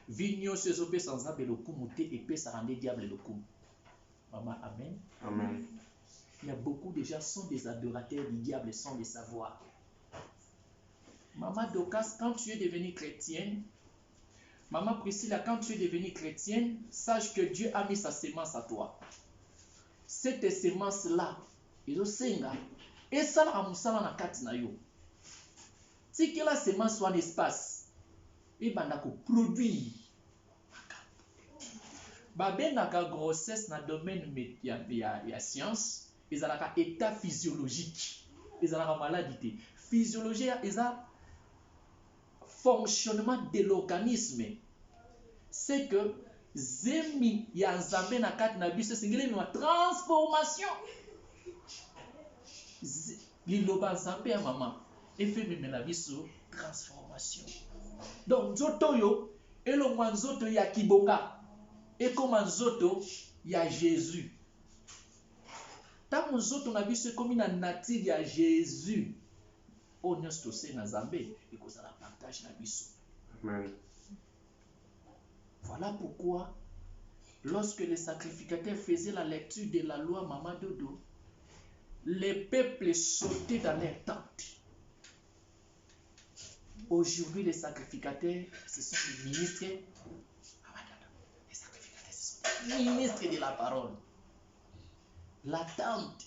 Vie nyonso ezope sans nzambe lokumu te epesa rende diable lokumu. Mama amen. Amen. Il y a beaucoup de gens qui sont des adorateurs du diable sans le savoir. Maman Docas, quand tu es devenue chrétienne, Maman Priscilla, quand tu es devenue chrétienne, sache que Dieu a mis sa sémence à toi. Cette sémence-là, ils ont senga. Et ça, la musala na kati na yo. Si que la sémence soit en espace, et bandako produit. Babenaka grossesse na domaine ya science, ils ont un état physiologique. Ils ont une maladie. Physiologie, ils ont fonctionnement de l'organisme. C'est que zemi ya nzambe na kati na biso singile ma transformation. Liloba nzambe ya mama efe memela biso transformation. Donc nzoto yo elongwa nzoto ya kibonga ekoma nzoto ya Jésus. Tango nzoto na biso ekomi na nature ya Jésus, o nyonso tosenga nzambe ekozala partage na biso. Amen. Voilà pourquoi, lorsque les sacrificateurs faisaient la lecture de la loi Maman Dodo, les peuples sautaient dans leur tente. Aujourd'hui, les sacrificateurs, ce sont les ministres. Les sacrificateurs, ce sont les ministres de la parole. La tente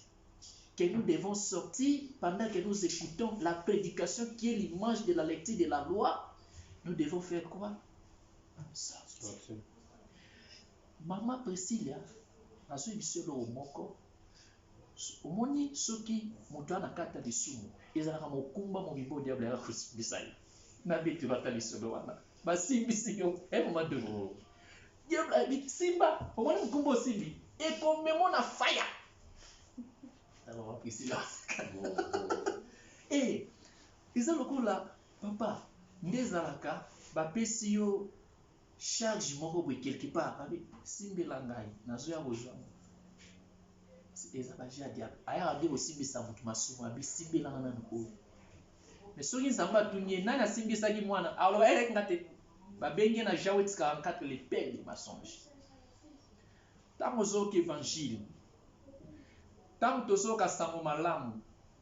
que nous devons sortir pendant que nous écoutons la prédication qui est l'image de la lecture de la loi, nous devons faire quoi? Sortir. Maman Priscilla, nazo bisolo moko. Omoni soki moto na kata de sumu, ezalaka mokumba mo bibo diable ya bisai. Na bitu batali solo wana. Basimbi sinyo, moment donné. Diable abi simba, omoni mokumba simbi, et comme memo na fire. Maman Priscilla. Eh, ezaloko la papa, ndezalaka bapesi yo charge moko boye quelque part abi simbela ngai nazoya kozwa eza baje ya diable ayaka nde kosimbisa motu masumu abi simbelanga nanu oyo mais soki nzambe atunye nani asimbisaki mwana aloba elekinga te babengi na Jawet 44 le père des mensonges. Ntango ozoyoka évangile, ntango tozoyoka sango malamu,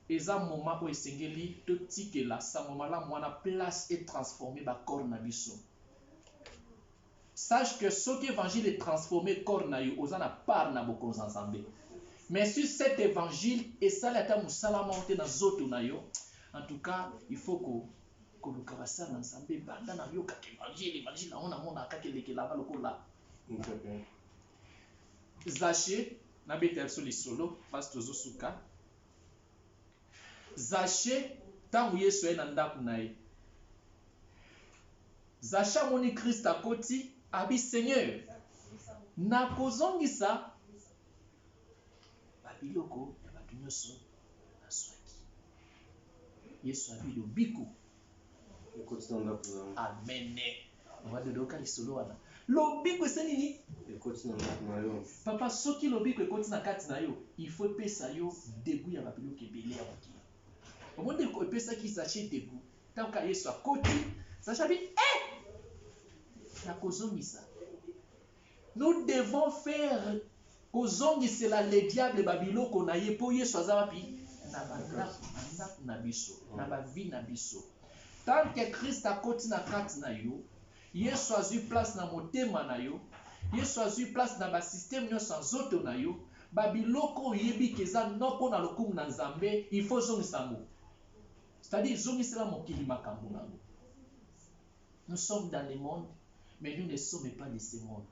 eza moment oyo esengeli totikela sango malamu wana place et transformer bakor na biso. Sache que ce qui évangile est transformé corps na yo ozana part na bokonzi nzambe. Mais sur cet évangile et ça la ta musala monte na zoto na yo, en tout cas, il faut que le kabasa na nzambe banda na yo ka évangile on a mona ka keleke la lokola. Zaché na betel sur les solo pasteur Zosuka. Zaché tangu Yesu ena ndaku na ye. Zacha moni Christ akoti abi Seigneur na kozongisa babiloko ya bato nyonso na swaki. Yesu abi lobiko Ekoti na ndako na. Amen. Wadodoka lisolo wana. Lobiko eseni nini? Ekoti na ndako na yo. Papa soki lobiko ekoti na kati na yo, il faut pesa yo degu ya babiloko ebele ya mokili. Omonde ko pesa ki sachet degu. Tanka Yesu akoti, Zacha bi na kozongisa. Nous devons faire kozongisela le diable babiloko na ye po Yesu azawapi na bandako na biso, na bavi na biso. Tant que Christ akoti na kati na yo, Yesu azwi place na motema na yo, Yesu azwi place na ba système nyonso nzoto na yo, babiloko oyebi keza noko na lokumu na Nzambe, il faut zongisa ngo. C'est-à-dire zongisela mokili makambo nango. Nous sommes dans le monde, mais nous ne sommes pas de ce monde.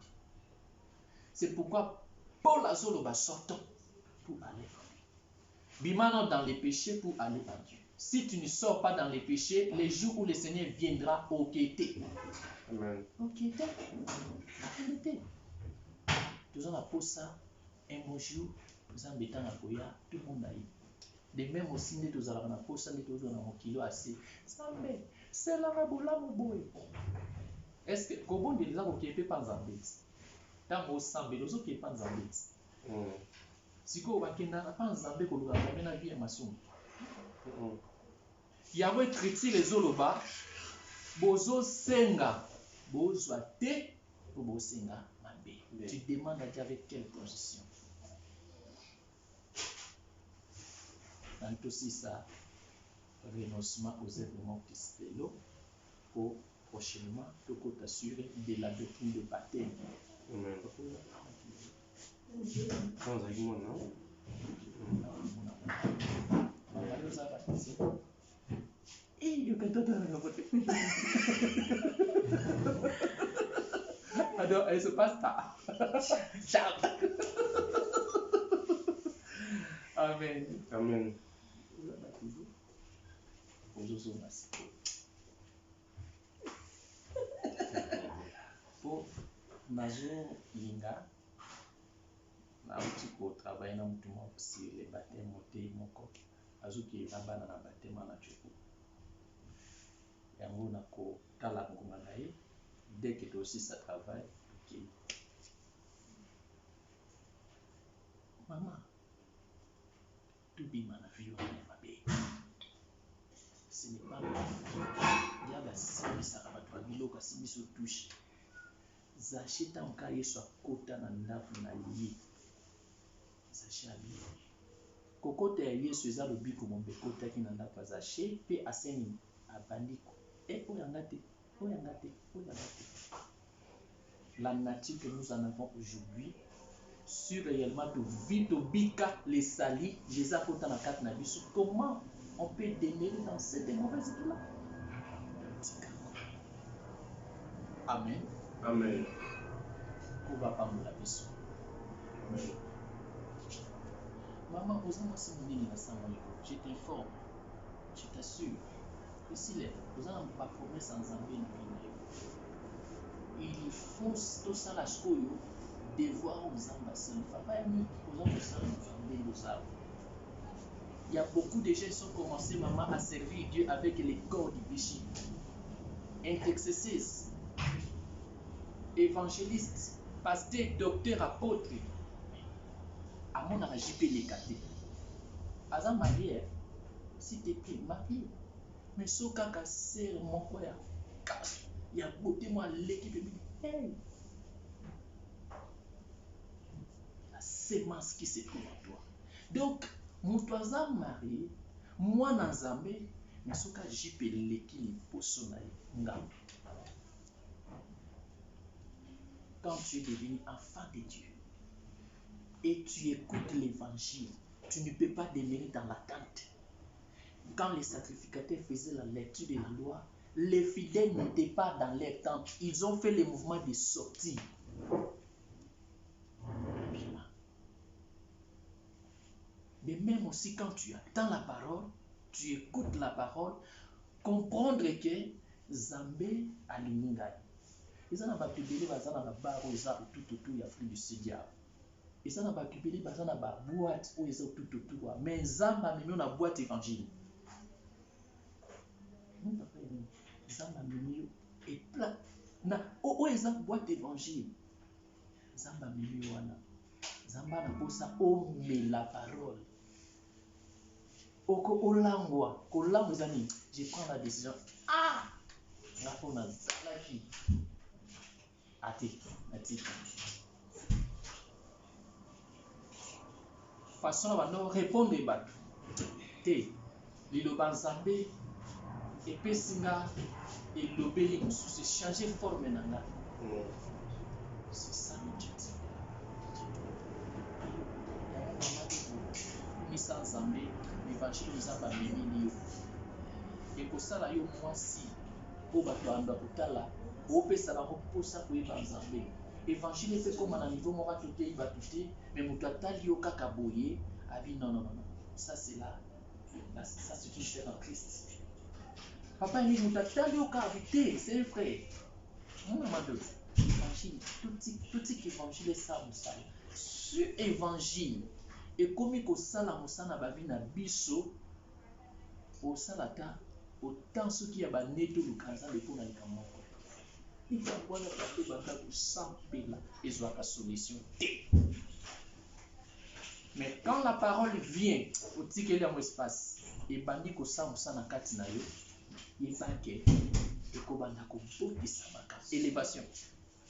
C'est pourquoi Paul Azoloba sortons pour aller en Dieu. Bimano dans les péchés pour aller en Dieu. Si tu ne sors pas dans les péchés, les jours où le Seigneur viendra enquêter. Amen. Enquêter. Nous allons pour ça un bon jour, nous allons mettre en Koya, tout le monde a eu. De même aussi, nous allons pour ça, nous allons un kilo assez. C'est la raboula moboy. Est-ce que comment des gens qui ne pas en bête? Dans mon sang, mais nous qui ne pas en bête. Si vous avez pas en Zambé, vous avez amené la vie à ma somme. Il y a un traité les oloba, bozo senga, bozo te, bozo senga mabe. Tu demandes à Dieu avec quelle position. dans tout ça renoncement aux œuvres de l'eau pour prochainement tout t'assurer de la doctrine de baptême. Amen. Sounds like more now. Et you can totally alors, elle se passe pas. Amen. Amen. Po nazo linga na utiko travailler na mtu moko sur le baptême motei moko azuki na bana na baptême na chuku yango na ko tala ngoma na ye dès que aussi ça travaille ok maman tout bima na vie wana mabe ce n'est pas il y a la ça va toi biloko simiso touche zachita nka yesu akota na ndaku na ye zache abi kokota ya yesu eza lobiko mombe ekotaki na ndaku ya zache mpe aseni abandiko oyanga te oyanga te oyanga te. La nature que nous en avons aujourd'hui sur réellement de vie de bika les salis les akota na kati na biso comment on peut demeurer dans cette mauvaise vie là. Amen. Amen. Kuba pamula biso. Amen. Maman, aux amas monini na sango je t'informe, je t'assure. Ici les aux amas pas promesse en Zambie na bino. Il faut tout ça la skoyo devoir aux ambassades. Il ne faut pas ni aux ambassades de ça. Il y a beaucoup de gens qui ont commencé maman à servir Dieu avec les corps du péché. Intercesseurs, évangélistes, pasteurs, docteurs, apôtres. À mon âge, je peux les gâter. Azan marié, s'il te plaît, marié. Mais ce cas c'est mon frère. Il y a beauté moi l'équipe me dit hey. La sémence qui se trouve en toi. Donc, mon toisin marié, moi dans Zambé, mais ce cas j'y peux l'équipe pour son quand tu es devenu enfant de Dieu et tu écoutes l'évangile, tu ne peux pas demeurer dans l'attente. Quand les sacrificateurs faisaient la lecture de la loi, les fidèles n'étaient pas dans leur tente. Ils ont fait le mouvement de sortie. Mais même aussi quand tu attends la parole, tu écoutes la parole, comprendre que Zambé a l'iningai. Ils ont pas publié bazana na baro za tout ya fruit du Seigneur. Ils ont pas publié bazana ba boîte ou ils ont tout mais Zamba mimi na boîte évangile. Zamba mimi et plat na o eza boîte évangile. Zamba mimi wana. Zamba na posa o me la parole. Oko olangwa, kolangwa zani, je prends la décision. Ah! Na pona zalaki. Ati. Façon va nous répondre batu. Te liloba Nzambe epesinga elobeli mususu changer forme nanga. C'est ça l'objectif. Misa Nzambe l'évangile nous a pas mimi yo. Ekosala yo mwasi po bato anda kotala opesa bango posa koyeba Nzambe. Évangile fait comme à niveau mora tout est batouté mais moutali yo kaka boye abi non ça c'est là ça c'est une chair en Christ. Papa il moutali yo ka vite c'est vrai. Mon amado évangile tout évangile ça ça sur évangile et comme ko sala mosana ba vi na biso au salata autant ce qui a ba neto le kanza le pona likamoko. Il faut avoir la partie sans pela et soit la solution T. Mais quand la parole vient au ticket dans l'espace et bandi ko sa musana kati na yo yebake et ko banda ko botisa makasi élévation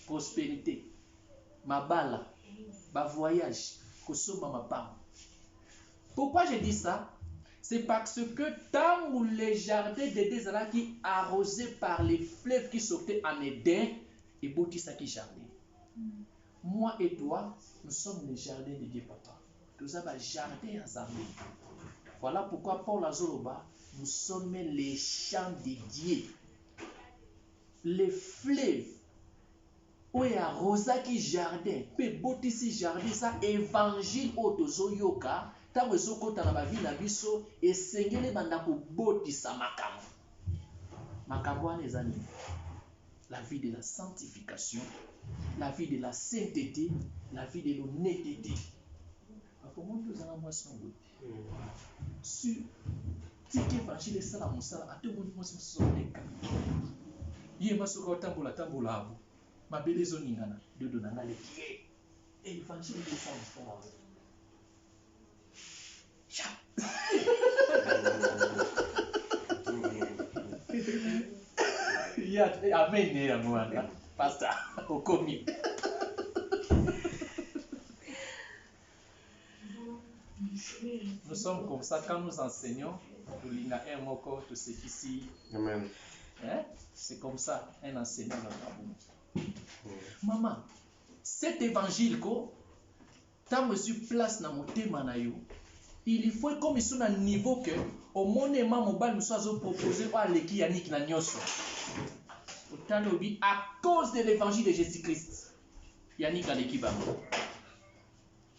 prospérité mabala ba voyage ko somba mapam. Pourquoi je dis ça? C'est parce que tant où les jardins d'Éden qui arrosés par les fleuves qui sortaient en Éden, et bâtissent qui jardin. Moi et toi, nous sommes les jardins de Dieu, papa. Nous avons un jardin à Zambie. Voilà pourquoi Paul Azoloba, nous sommes les champs de Dieu. Les fleuves où il y a rosa qui jardin, peut bâtir jardin, ça évangile autozo yoka. Tant que sokota na bavi na biso esengeli banda ko botisa makambo. Makambo wana ezani la vie de la sanctification, la vie de la sainteté, la vie de l'honnêteté. Comment nous allons voir ça? Sur tiki évangile ça la monsala a tout le monde pense sur les cas. Yema soka tambola tambola abo. Mabele zoningana de donana le qui évangile de ça monsala. Amen, pasteur, au commis. Nous sommes comme ça quand nous enseignons. Nous lisons un mot tout ce qui Amen. Hein? C'est comme ça, un enseignant dans le Maman, cet évangile, tant que je place dans mon thème, il faut comme sur un niveau que au monde mobile nous soit proposé à l'équipe Yannick Nagnoso. À cause de l'évangile de Jésus-Christ, Yannick a l'équipe.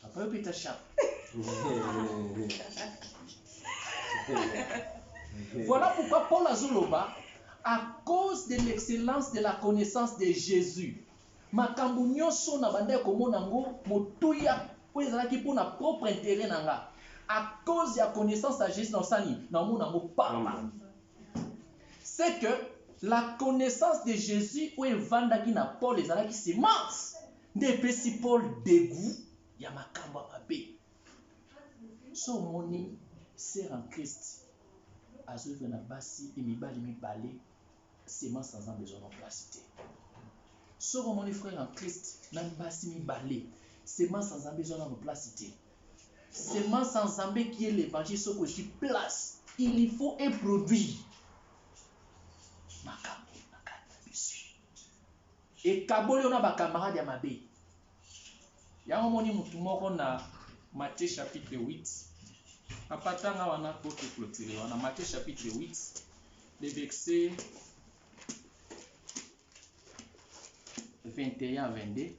Après, il peut être Voilà pourquoi Paul Azoloba, à cause de l'excellence de la connaissance de Jésus, makambo nyonso na bande komona ngo motuya po ezalaki po na propre intérêt nanga. À cause de la connaissance de Jésus dans sa vie, c'est que la connaissance de Jésus où evandaki na Paul ezalaki semence depuis si Paul dégoût ya makambo abe. So moni sert en Christ azouvre na basi et mibali mibale semence sans besoin de placité. So moni frère en Christ na basi mibale semence sans besoin de placité. Semence sans Zambé qui est l'évangile, ce que je place, il faut un produit. Et Kabole, on a des camarades à Mabé. Il y a un moment où on a Matthieu chapitre 8. Papa Tanga, on a pour clôturer. On a Matthieu chapitre 8, les versets 21 à 22.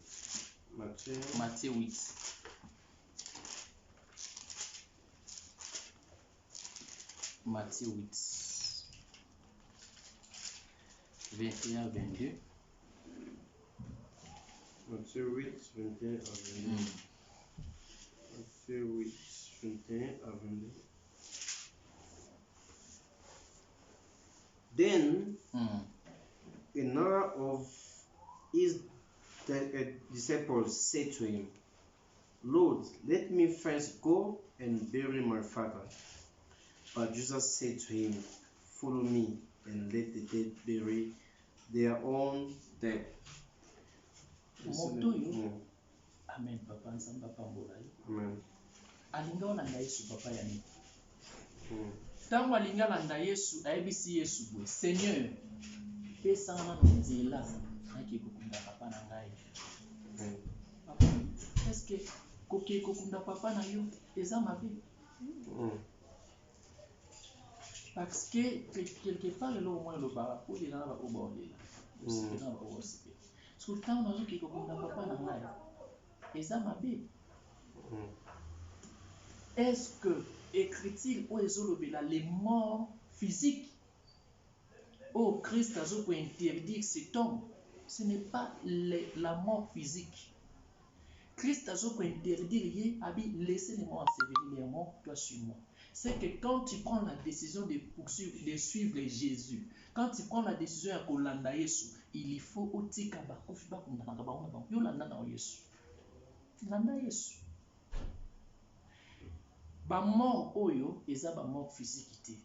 Matthieu 8. Matthieu 8, 21 à 22. Matthieu 8, 21 à 22. Matthieu 8, 21 à 22. Then another of his disciples said to him, Lord, let me first go and bury my father. But Jesus said to him, follow me and let the dead bury their own dead. Amen, papa, nsamba pambola. Amen. Alinga olanda Yesu papa yani. Tango alinga landa Yesu, ayebisi Yesu boye. Seigneur, pesa na nzela naki kokunda papa na ngai. Papa, est-ce que koki kokunda papa na yo eza mabe? Parce que quelque part le au moins le bar pour les gens va au bord là. Parce que quand on a dit que kokunda papa na ngai eza mabe. Est-ce que écrit-il ou ezolobela les morts physiques? Oh, Christ a pour interdire cet homme. Ce n'est pas la mort physique. Christ a pour interdire, laissez les morts ensevelir, les morts, toi suis-moi. C'est que quand tu prends la décision de poursuivre, de suivre Jésus, quand tu prends la décision de kolanda Yesu, il faut otika ba kofiba kundanga ba ona ba yo landa na Yesu. Landa Yesu. Ba mort oyo eza ba mort physique,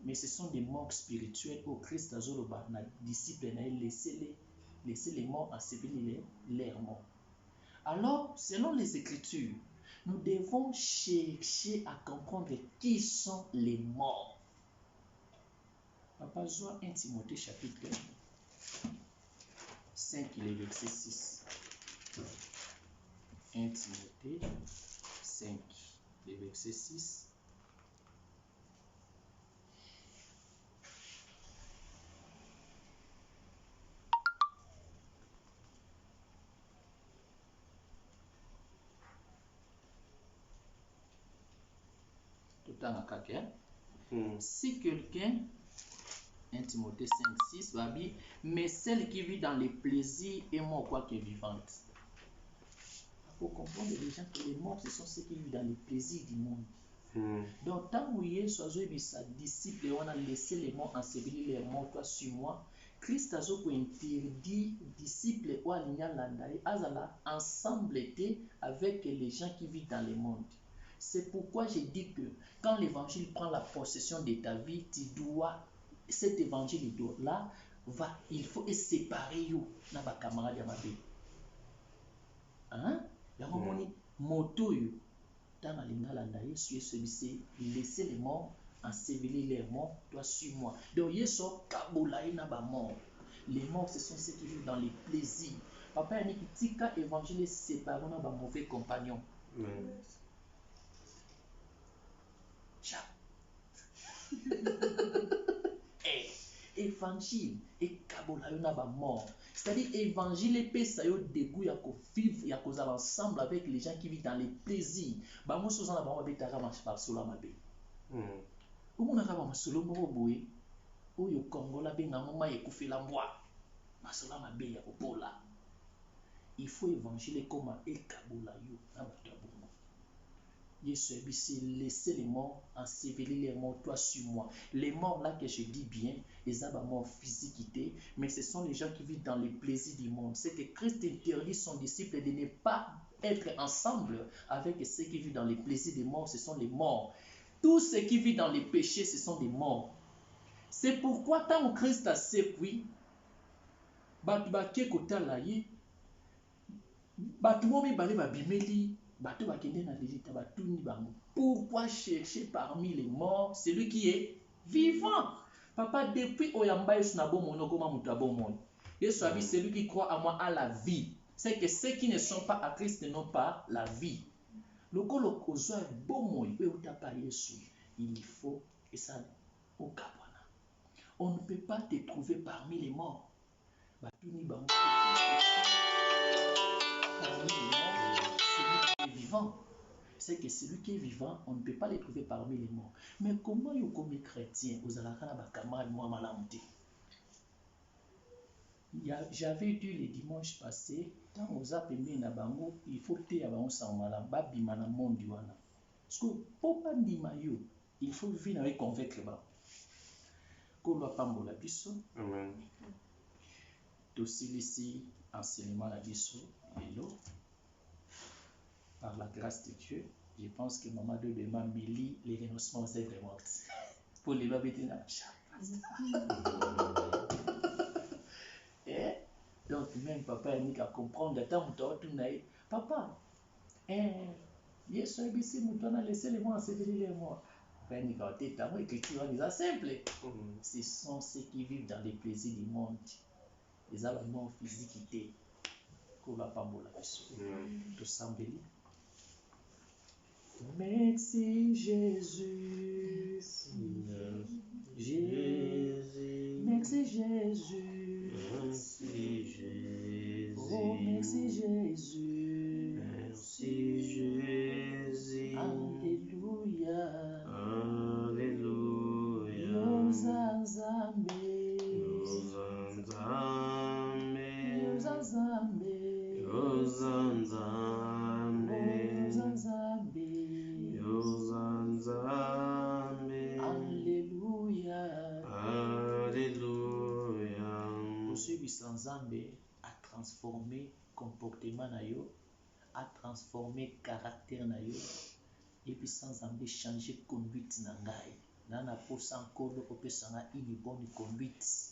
mais ce sont des morts spirituelles au Christ azoloba na disciple na laisser les morts ensevelir leurs morts. Alors, selon les Écritures, Nous devons chercher à comprendre qui sont les morts. Papa, Zoa 1 Timothée chapitre 5, le verset 6. 1 Timothée 5, le verset 6. Si quelqu'un, 1 Timothée 5, 6, va dire, mais celle qui vit dans les plaisirs est mort quoi que vivante. Il faut comprendre les gens que les morts, ce sont ceux qui vivent dans les plaisirs du monde. Donc, tant où Jésus et sa disciple, on a laissé les morts ensevelir les morts, toi, sur moi, Christ a interdit disciples ou azala ensemble avec les gens qui vivent dans le monde. C'est pourquoi j'ai dit que quand l'évangile prend la possession de ta vie, tu dois, cet évangile-là, il faut séparer you dans ma camarade de ma vie. Hein? Moto yo, dans la lingala Yesu celui-ci, laissez les morts, ensevelir les morts, toi suis-moi. Donc Yesu kabola na ba mort. Les morts, ce sont ceux qui vivent dans les plaisirs. Papa a dit que tika évangile séparé na ba mauvais compagnons. Évangile et kabola na ba mort. C'est-à-dire évangile et pesa yo dégoût ya ko vivre ya ko ensemble avec les gens qui vivent dans les plaisirs. Ba mo so na ba mo betaka ma solo mabe. Omona ka ba masolo mo boye. Oyo kongola be na mama ekufela mbwa. Masolo mabe ya kopola. Il faut évangile comme et kabola yo na ba tabongo. Yesu a laissé les morts, ensevelir les morts, toi sur moi. Les morts là que je dis bien, les morts physiques, mais ce sont les gens qui vivent dans les plaisirs du monde. C'est que Christ interdit son disciple de ne pas être ensemble avec ceux qui vivent dans les plaisirs des morts, ce sont les morts. Tous ceux qui vivent dans les péchés, ce sont des morts. C'est pourquoi tant que Christ a sécuit, pourquoi chercher parmi les morts celui qui est vivant? Papa, depuis Oyamba celui qui croit à moi a la vie. C'est que ceux qui ne sont pas à Christ n'ont pas la vie. Il faut et ça au Kabwana. On ne peut pas te trouver parmi les morts. Parmi les morts, celui qui est vivant. C'est que celui qui est vivant, on ne peut pas le trouver parmi les morts. Mais comment vous, comme chrétien, vous allez camarade moi malamté? J'avais dit le dimanche passé, quand vous appelez na bango, il faut que tu aies un sang malam, babima na monde wana. Parce que pour pas ndima yo, il faut vivre avec convaincre ba. Ko lo pambola biso. Amen. Aussi ici enseignement la biso hello. Par la grâce de Dieu, je pense que maman de demain me lit les renoncements aux œuvres mortes. Pour les babes de la donc même papa il a comprendre papa Yesu abisi mutu a laissé les mots ensevelir les morts. Simple. Ce sont ceux qui vivent dans les plaisirs du monde. Les aliments physiques. Tout semble. Merci Jésus. Jésus. Merci Jésus. Merci Jésus. Oh, merci Jésus. Merci Jésus. Alléluia. Alléluia. Lozanzambe. Lozanzambe. Lozanzambe. Lozanzambe. Lozanzambe. Alléluia. Alléluia. Pour ceux qui sont Zambé a transformé comportement na yo, a transformé caractère na yo, et puis sans Zambé changer conduite na ngai. Nana pour sans encore une bonne conduite.